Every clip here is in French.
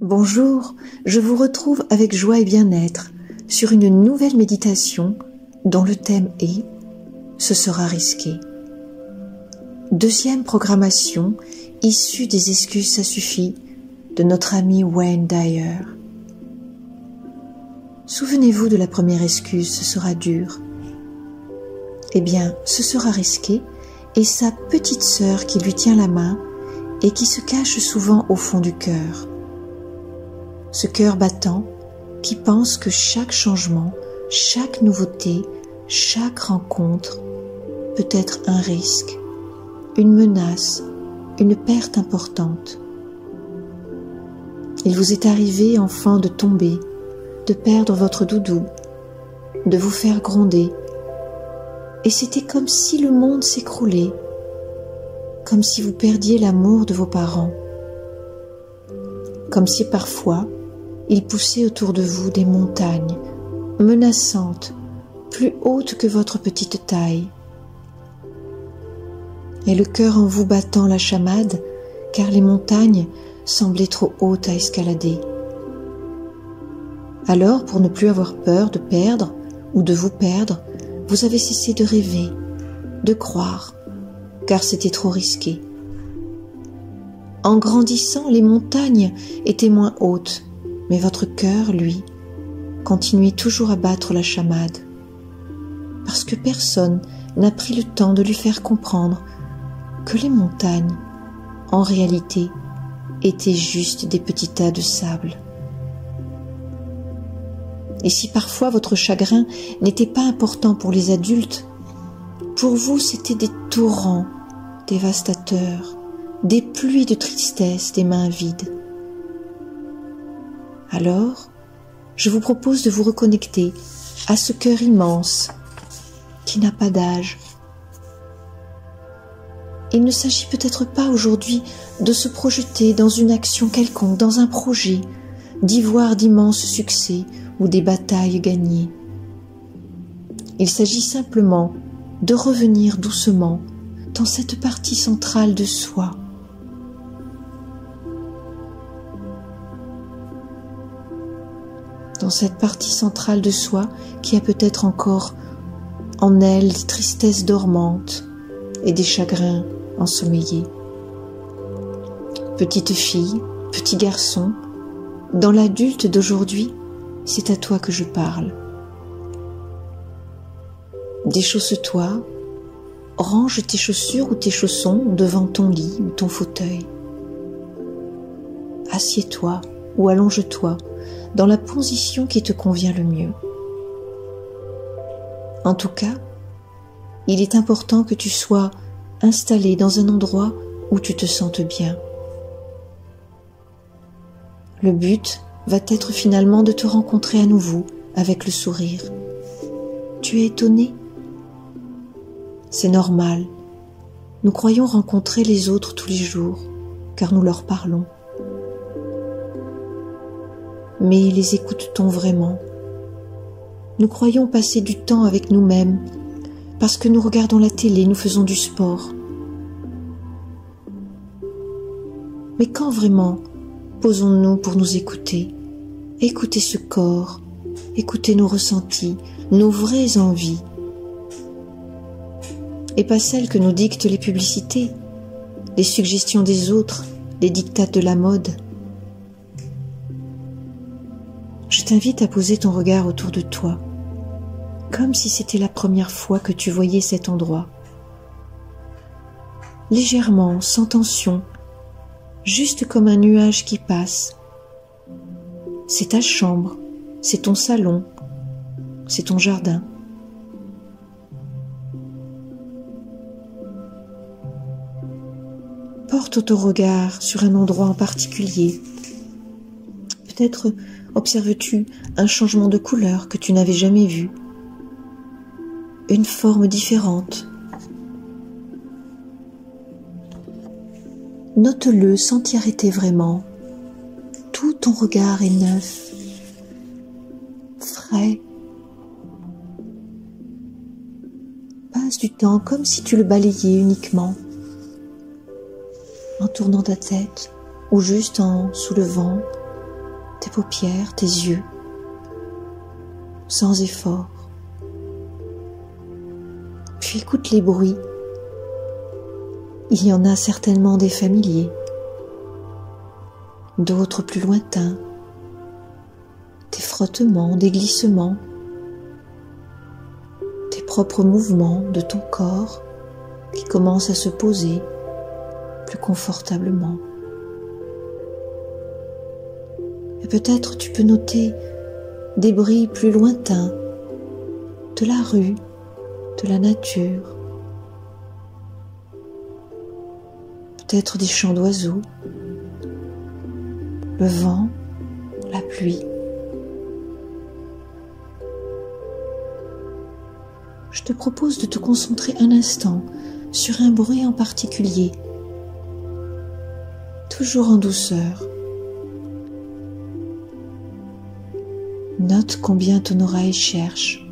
Bonjour, je vous retrouve avec joie et bien-être sur une nouvelle méditation dont le thème est « Ce sera risqué ». Deuxième programmation issue des excuses ça suffit de notre ami Wayne Dyer. Souvenez-vous de la première excuse, ce sera dur. Eh bien, ce sera risqué et sa petite sœur qui lui tient la main et qui se cache souvent au fond du cœur. Ce cœur battant qui pense que chaque changement, chaque nouveauté, chaque rencontre peut être un risque, une menace, une perte importante. Il vous est arrivé, enfant, de tomber, de perdre votre doudou, de vous faire gronder, et c'était comme si le monde s'écroulait, comme si vous perdiez l'amour de vos parents, comme si parfois il poussait autour de vous des montagnes menaçantes, plus hautes que votre petite taille. Et le cœur en vous battant la chamade, car les montagnes semblaient trop hautes à escalader. Alors, pour ne plus avoir peur de perdre ou de vous perdre, vous avez cessé de rêver, de croire, car c'était trop risqué. En grandissant, les montagnes étaient moins hautes, mais votre cœur, lui, continuait toujours à battre la chamade, parce que personne n'a pris le temps de lui faire comprendre que les montagnes, en réalité, étaient juste des petits tas de sable. Et si parfois votre chagrin n'était pas important pour les adultes, pour vous c'étaient des torrents dévastateurs, des pluies de tristesse, des mains vides. Alors, je vous propose de vous reconnecter à ce cœur immense qui n'a pas d'âge. Il ne s'agit peut-être pas aujourd'hui de se projeter dans une action quelconque, dans un projet, d'y voir d'immenses succès ou des batailles gagnées. Il s'agit simplement de revenir doucement dans cette partie centrale de soi. Dans cette partie centrale de soi qui a peut-être encore en elle des tristesses dormantes et des chagrins ensommeillés. Petite fille, petit garçon, dans l'adulte d'aujourd'hui, c'est à toi que je parle. Déchausse-toi, range tes chaussures ou tes chaussons devant ton lit ou ton fauteuil. Assieds-toi ou allonge-toi dans la position qui te convient le mieux. En tout cas, il est important que tu sois installé dans un endroit où tu te sentes bien. Le but va être finalement de te rencontrer à nouveau avec le sourire. Tu es étonné? C'est normal. Nous croyons rencontrer les autres tous les jours, car nous leur parlons. Mais les écoute-t-on vraiment? Nous croyons passer du temps avec nous-mêmes, parce que nous regardons la télé, nous faisons du sport. Mais quand vraiment posons-nous pour nous écouter, écouter ce corps, écouter nos ressentis, nos vraies envies, et pas celles que nous dictent les publicités, les suggestions des autres, les dictats de la mode. Je t'invite à poser ton regard autour de toi, comme si c'était la première fois que tu voyais cet endroit. Légèrement, sans tension, juste comme un nuage qui passe. C'est ta chambre, c'est ton salon, c'est ton jardin. Porte ton regard sur un endroit en particulier. Peut-être observes-tu un changement de couleur que tu n'avais jamais vu, une forme différente. Note-le sans t'y arrêter vraiment. Tout ton regard est neuf, frais. Passe du temps comme si tu le balayais uniquement, en tournant ta tête ou juste en soulevant tes paupières, tes yeux, sans effort. Puis écoute les bruits. Il y en a certainement des familiers, d'autres plus lointains, des frottements, des glissements, tes propres mouvements de ton corps qui commencent à se poser plus confortablement. Et peut-être tu peux noter des bruits plus lointains de la rue, de la nature, peut-être des chants d'oiseaux, le vent, la pluie. Je te propose de te concentrer un instant sur un bruit en particulier, toujours en douceur. Note combien ton oreille cherche,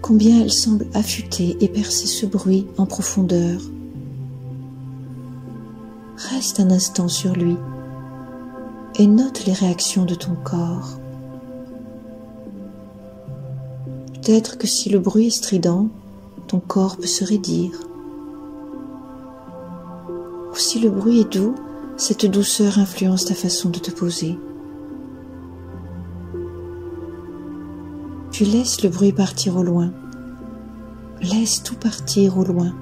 combien elle semble affûter et percer ce bruit en profondeur. Reste un instant sur lui et note les réactions de ton corps. Peut-être que si le bruit est strident, ton corps peut se raidir. Ou si le bruit est doux, cette douceur influence ta façon de te poser. Puis laisse le bruit partir au loin. Laisse tout partir au loin.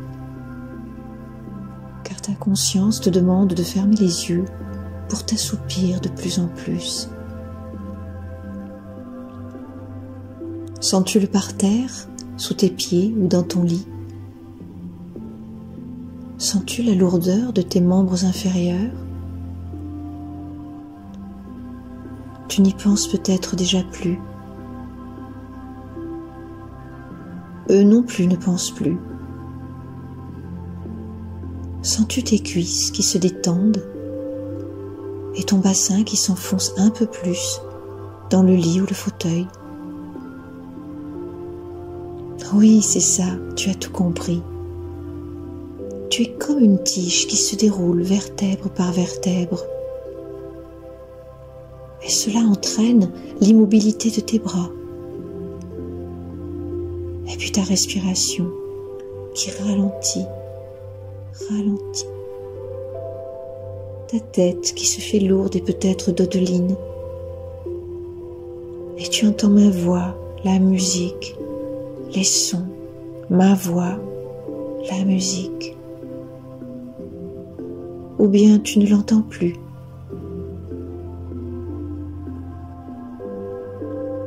Car ta conscience te demande de fermer les yeux pour t'assoupir de plus en plus. Sens-tu le parterre, sous tes pieds ou dans ton lit? Sens-tu la lourdeur de tes membres inférieurs? Tu n'y penses peut-être déjà plus. Eux non plus ne pensent plus. Sens-tu tes cuisses qui se détendent et ton bassin qui s'enfonce un peu plus dans le lit ou le fauteuil? Oui, c'est ça, tu as tout compris. Tu es comme une tige qui se déroule vertèbre par vertèbre. Et cela entraîne l'immobilité de tes bras. Et puis ta respiration qui ralentit. Ta tête qui se fait lourde et peut-être dodeline. Et tu entends ma voix, la musique, les sons, ma voix, la musique. Ou bien tu ne l'entends plus.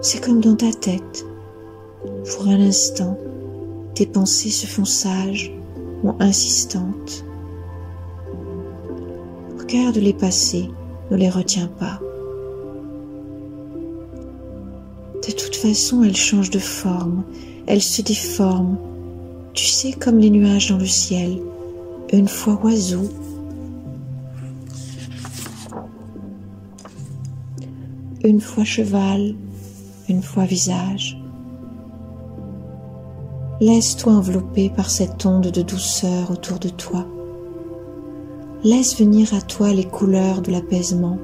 C'est comme dans ta tête. Pour un instant, tes pensées se font sages ou insistantes. Regarde-les passer, ne les retiens pas. De toute façon, elles changent de forme, elles se déforment. Tu sais, comme les nuages dans le ciel, une fois oiseau, une fois cheval, une fois visage. Laisse-toi envelopper par cette onde de douceur autour de toi. Laisse venir à toi les couleurs de l'apaisement.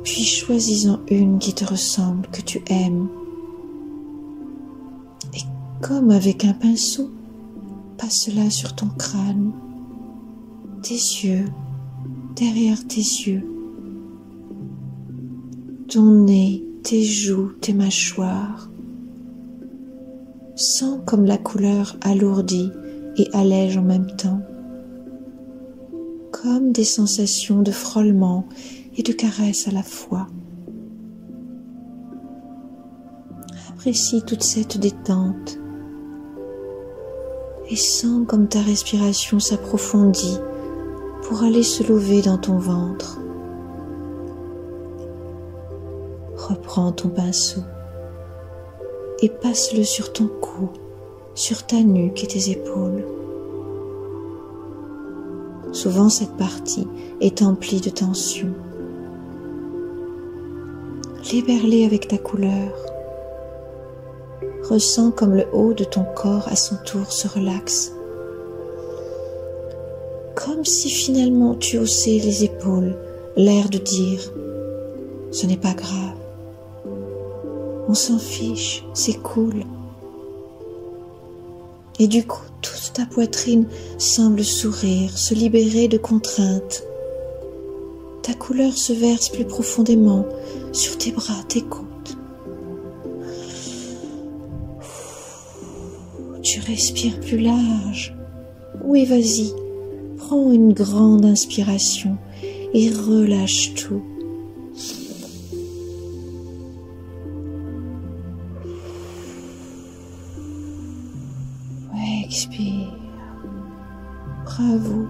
Puis choisis-en une qui te ressemble, que tu aimes. Et comme avec un pinceau, passe-la sur ton crâne, tes yeux, derrière tes yeux, ton nez, tes joues, tes mâchoires. Sens comme la couleur alourdit et allège en même temps, comme des sensations de frôlement et de caresse à la fois. Apprécie toute cette détente et sens comme ta respiration s'approfondit pour aller se lever dans ton ventre. Reprends ton pinceau et passe-le sur ton cou, sur ta nuque et tes épaules. Souvent cette partie est emplie de tension. Libère-les avec ta couleur. Ressens comme le haut de ton corps à son tour se relaxe. Comme si finalement tu haussais les épaules, l'air de dire « ce n'est pas grave, on s'en fiche, c'est cool ». Et du coup, toute ta poitrine semble sourire, se libérer de contraintes. Ta couleur se verse plus profondément sur tes bras, tes côtes. Tu respires plus large. Oui, vas-y, prends une grande inspiration et relâche tout. Expire. Bravo.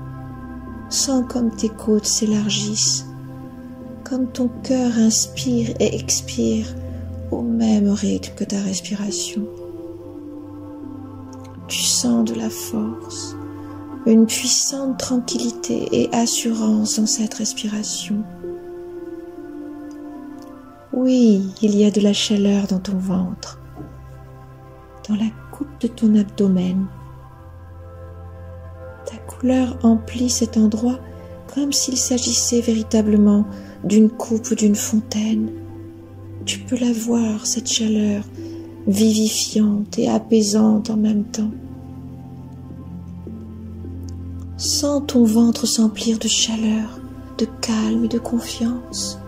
Sens comme tes côtes s'élargissent, comme ton cœur inspire et expire au même rythme que ta respiration. Tu sens de la force, une puissante tranquillité et assurance dans cette respiration. Oui, il y a de la chaleur dans ton ventre, dans la coupe de ton abdomen. Ta couleur emplit cet endroit comme s'il s'agissait véritablement d'une coupe ou d'une fontaine. Tu peux la voir, cette chaleur vivifiante et apaisante en même temps. Sens ton ventre s'emplir de chaleur, de calme et de confiance.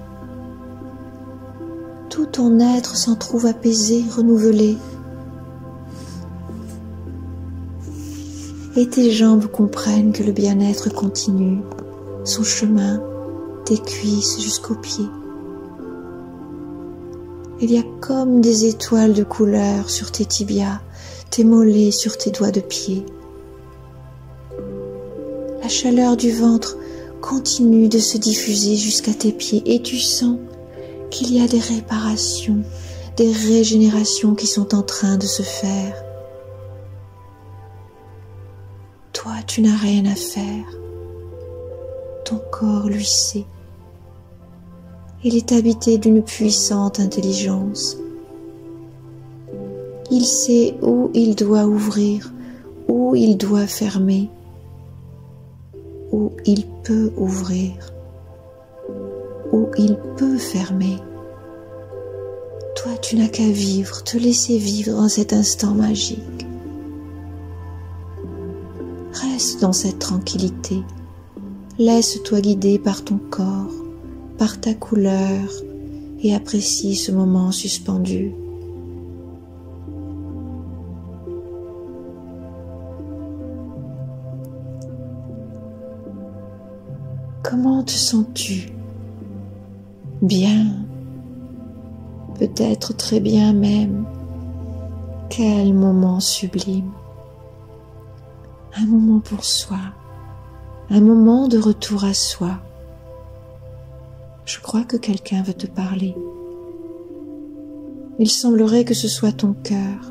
Tout ton être s'en trouve apaisé, renouvelé. Et tes jambes comprennent que le bien-être continue son chemin des cuisses jusqu'aux pieds. Il y a comme des étoiles de couleur sur tes tibias, tes mollets sur tes doigts de pied. La chaleur du ventre continue de se diffuser jusqu'à tes pieds et tu sens qu'il y a des réparations, des régénérations qui sont en train de se faire. Toi, tu n'as rien à faire. Ton corps, lui, sait. Il est habité d'une puissante intelligence. Il sait où il doit ouvrir, où il doit fermer, où il peut ouvrir, où il peut fermer. Toi, tu n'as qu'à vivre, te laisser vivre dans cet instant magique. Reste dans cette tranquillité. Laisse-toi guider par ton corps, par ta couleur et apprécie ce moment suspendu. Comment te sens-tu? Bien, peut-être très bien même. Quel moment sublime! Un moment pour soi, un moment de retour à soi. Je crois que quelqu'un veut te parler. Il semblerait que ce soit ton cœur.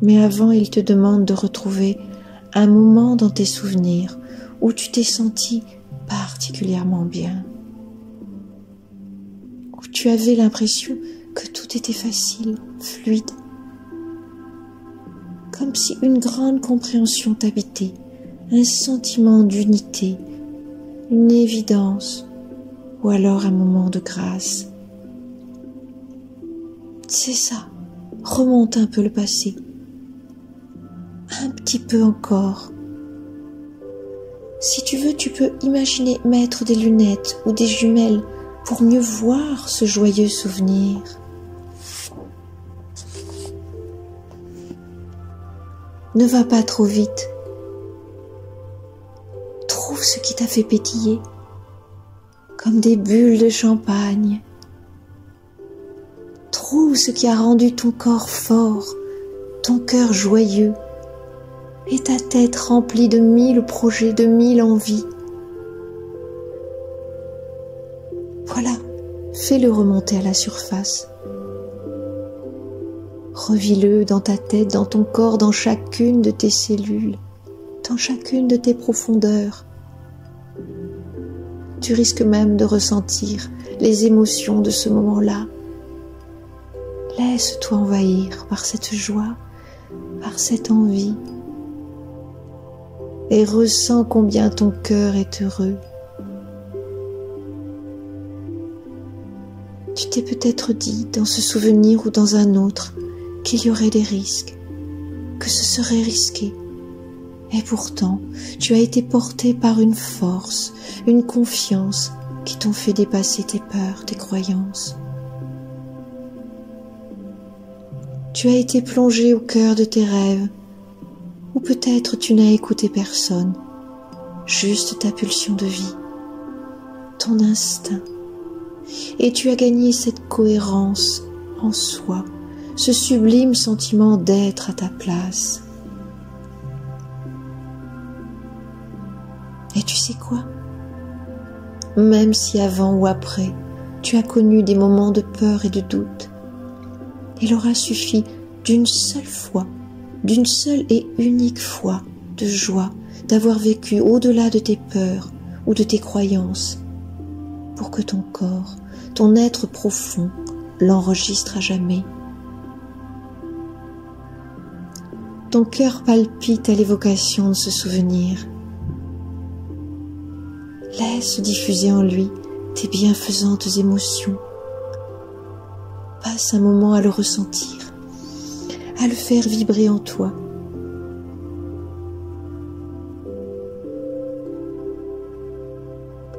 Mais avant, il te demande de retrouver un moment dans tes souvenirs où tu t'es senti particulièrement bien, où tu avais l'impression que tout était facile, fluide, comme si une grande compréhension t'habitait, un sentiment d'unité, une évidence, ou alors un moment de grâce. C'est ça, remonte un peu le passé, un petit peu encore. Si tu veux, tu peux imaginer mettre des lunettes ou des jumelles pour mieux voir ce joyeux souvenir. Ne va pas trop vite. Trouve ce qui t'a fait pétiller, comme des bulles de champagne. Trouve ce qui a rendu ton corps fort, ton cœur joyeux, et ta tête remplie de 1000 projets, de 1000 envies. Voilà, fais-le remonter à la surface. Revis-le dans ta tête, dans ton corps, dans chacune de tes cellules, dans chacune de tes profondeurs. Tu risques même de ressentir les émotions de ce moment-là. Laisse-toi envahir par cette joie, par cette envie, et ressens combien ton cœur est heureux, t'es peut-être dit, dans ce souvenir ou dans un autre, qu'il y aurait des risques, que ce serait risqué. Et pourtant, tu as été porté par une force, une confiance qui t'ont fait dépasser tes peurs, tes croyances. Tu as été plongé au cœur de tes rêves, ou peut-être tu n'as écouté personne, juste ta pulsion de vie, ton instinct. Et tu as gagné cette cohérence en soi, ce sublime sentiment d'être à ta place. Et tu sais quoi? Même si avant ou après, tu as connu des moments de peur et de doute, il aura suffi d'une seule fois, d'une seule et unique fois de joie d'avoir vécu au-delà de tes peurs ou de tes croyances pour que ton corps, ton être profond, l'enregistre à jamais. Ton cœur palpite à l'évocation de ce souvenir. Laisse diffuser en lui tes bienfaisantes émotions. Passe un moment à le ressentir, à le faire vibrer en toi.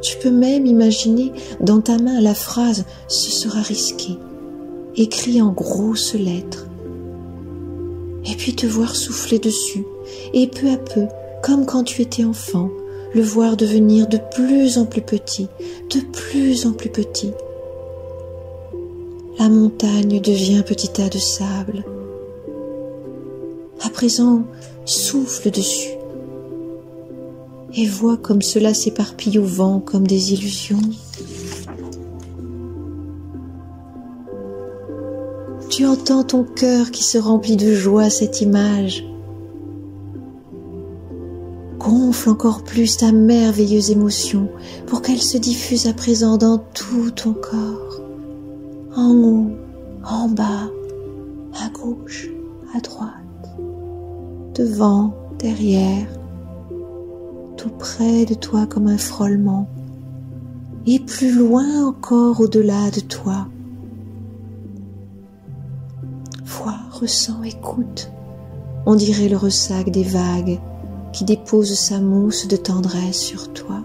Tu peux même imaginer dans ta main la phrase « ce sera risqué » écrit en grosses lettres. Et puis te voir souffler dessus, et peu à peu, comme quand tu étais enfant, le voir devenir de plus en plus petit, de plus en plus petit. La montagne devient un petit tas de sable. À présent, souffle dessus et vois comme cela s'éparpille au vent comme des illusions. Tu entends ton cœur qui se remplit de joie à cette image. Gonfle encore plus ta merveilleuse émotion pour qu'elle se diffuse à présent dans tout ton corps, en haut, en bas, à gauche, à droite, devant, derrière, tout près de toi comme un frôlement, et plus loin encore au-delà de toi. Vois, ressens, écoute, on dirait le ressac des vagues qui dépose sa mousse de tendresse sur toi.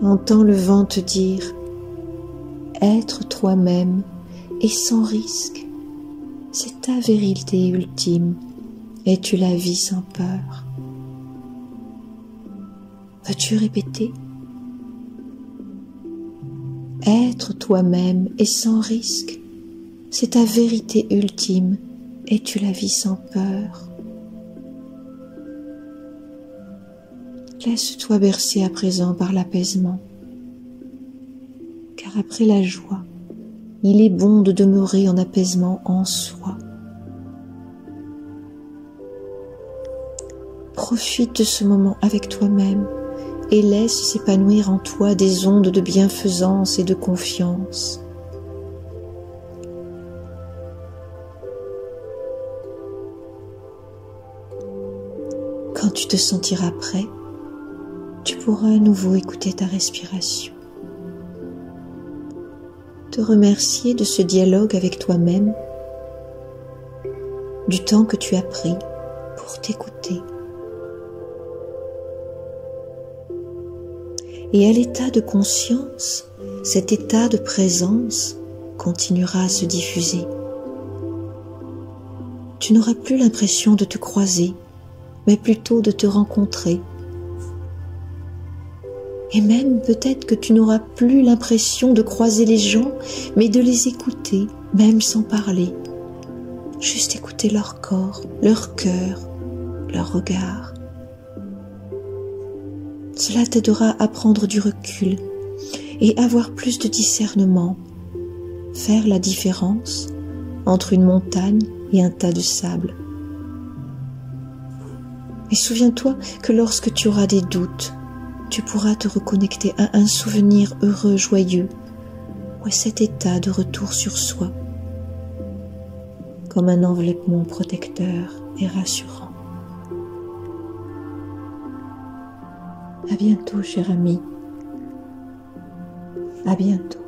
Entends le vent te dire « Être toi-même et sans risque, c'est ta vérité ultime et tu la vis sans peur. » Veux-tu répéter ? Être toi-même et sans risque, c'est ta vérité ultime et tu la vis sans peur. Laisse-toi bercer à présent par l'apaisement, car après la joie, il est bon de demeurer en apaisement en soi. Profite de ce moment avec toi-même et laisse s'épanouir en toi des ondes de bienfaisance et de confiance. Quand tu te sentiras prêt, tu pourras à nouveau écouter ta respiration. Te remercier de ce dialogue avec toi-même, du temps que tu as pris pour t'écouter. Et à l'état de conscience, cet état de présence continuera à se diffuser. Tu n'auras plus l'impression de te croiser, mais plutôt de te rencontrer. Et même peut-être que tu n'auras plus l'impression de croiser les gens, mais de les écouter, même sans parler. Juste écouter leur corps, leur cœur, leur regard. Cela t'aidera à prendre du recul et avoir plus de discernement, faire la différence entre une montagne et un tas de sable. Et souviens-toi que lorsque tu auras des doutes, tu pourras te reconnecter à un souvenir heureux, joyeux, ou à cet état de retour sur soi, comme un enveloppement protecteur et rassurant. À bientôt, cher ami. À bientôt.